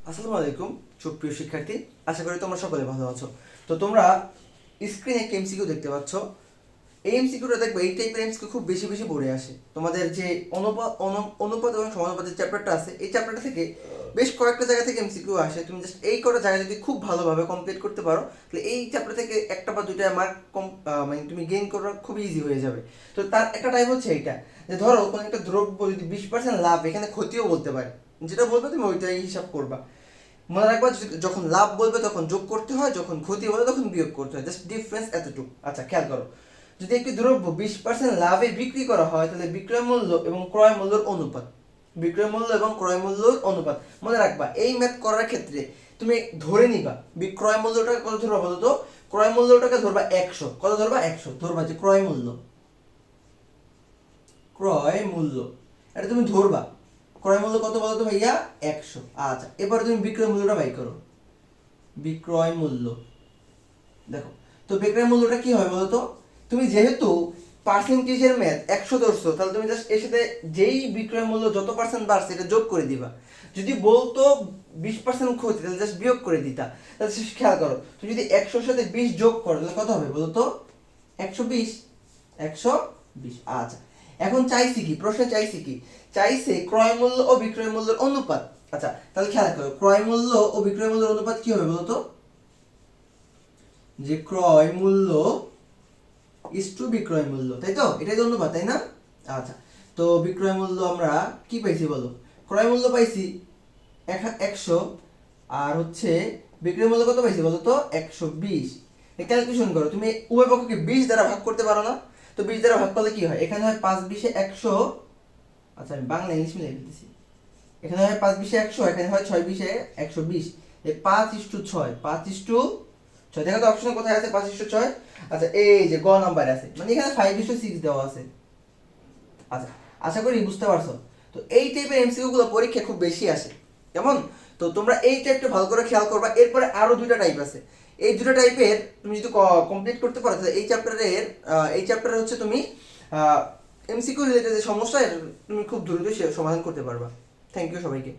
আসসালামু আলাইকুম সুপ্রিয় শিক্ষার্থী, আশা করি তোমরা সকলে ভালো আছো। তো তোমরা স্ক্রিনে একটা এমসিকিউ দেখতে পাচ্ছ। এই এমসিকিউটা দেখবে, এই টাইপের এমসিকিউ খুব বেশি বেশি পড়ে আসে। তোমাদের যে অনুপাত এবং সমানুপাতের চ্যাপ্টারটা আছে, এই চ্যাপ্টারটা থেকে বেশ কয়েকটা জায়গা থেকে এমসিকিউ আসে। তুমি জাস্ট এই কটা জায়গা যদি খুব ভালোভাবে কমপ্লিট করতে পারো, তাহলে এই চ্যাপ্টার থেকে একটা বা দুইটা মার্ক কম মানে তুমি গেইন করা খুব ইজি হয়ে যাবে। তো তার একটা টাইপ হচ্ছে এইটা, যে ধরো কোনো একটা দ্রব্য যদি 20% লাভ, এখানে ক্ষতিও বলতে পারে, যেটা বলবে তুমি ওইটাই হিসাব করবা। মনে রাখবা, যখন লাভ বলবে তখন যোগ করতে হয়, যখন ক্ষতি বলবে তখন বিয়োগ করতে হয়, জাস্ট ডিফারেন্স এতটুকু। আচ্ছা, খেয়াল করো, যদি একটি দ্রব্য 20% লাভে বিক্রি করা হয়, তাহলে বিক্রয় মূল্য এবং ক্রয় মূল্যের অনুপাত, বিক্রয় মূল্য এবং ক্রয় মূল্যের অনুপাত। মনে রাখবা, এই ম্যাথ করার ক্ষেত্রে তুমি ধরে নিবা বিক্রয় মূল্যটাকে কত ধরবা বলো তো। ক্রয় মূল্যটাকে ধরবা 100। কত ধরবা? 100 ধরবা, যে ক্রয় মূল্য, ক্রয় মূল্য এটা তুমি ধরবা। ক্রয় মূল্য কত বলো তো ভাইয়া? 100। আচ্ছা, এবার তুমি বিক্রয় মূল্যটা বাই করো। বিক্রয় মূল্য, দেখো তো বিক্রয় মূল্যটা কি হয় বলতো। তুমি যেহেতু পার্সেন্টেজের ম্যাথ 100 ধরছো, তাহলে তুমি জাস্ট এর সাথে যেই বিক্রয় মূল্য যত পার্সেন্ট বাড়ছে এটা যোগ করে দিবা। যদি বলতো 20% ক্ষতি, তাহলে জাস্ট বিয়োগ করে দিতা। তাহলে খেয়াল করো, তুমি যদি 100-র সাথে 20 যোগ করো, তাহলে কত হবে বলতো? 120। 120। আচ্ছা, এখন চাইছি কি, প্রশ্নে চাইছি কি? চাইছে ক্রয় মূল্য ও বিক্রয় মূল্যের অনুপাত। আচ্ছা, তাহলে খেয়াল করো, ক্রয় মূল্য ও বিক্রয় মূল্যের অনুপাত কি হবে বলতো? যে ক্রয় মূল্য ইস টু বিক্রয় মূল্য, তাই তো? এটাই তো অনুপাত, তাই না? আচ্ছা, তো বিক্রয় মূল্য আমরা কি পাইছি বলো? ক্রয় মূল্য পাইছি 100, আর হচ্ছে বিক্রয় মূল্য কত পাইছি বলো তো? 120। ক্যালকুলেশন করো, তুমি উভয় পক্ষকে 20 দ্বারা ভাগ করতে পারো না? তো 20 দ্বারা ভাগ করলে কি হয়? এখানে হয় 5-20-এ 100। আচ্ছা, আমি বাংলা ইংলিশ মিলিয়ে ফেলতেছি। এখানে হয় 5-20-এ 100, এখানে হয় 6-20-এ 120। এই 5:6, 5:6। দেখো তো অপশনে কোথায় আছে 5:6? আচ্ছা, এই যে গ নাম্বারে আছে, মানে এখানে 5:6 দেওয়া আছে। আচ্ছা, আশা করি বুঝতে পারছো। তো এই টাইপের এমসিকিউ গুলো পরীক্ষা খুব বেশি আসে, কেমন? তো তোমরা এই টাইপটা ভালো করে খেয়াল করবা। এরপরে আরো দুইটা টাইপ আছে। এই দুটো টাইপের তুমি যদি কমপ্লিট করতে পারো, তাহলে এই চ্যাপ্টারে হচ্ছে তুমি এমসিকিউ রিলেটেড যে সমস্যা, এটা তুমি খুব দ্রুতই সমাধান করতে পারবা। থ্যাংক ইউ সবাইকে।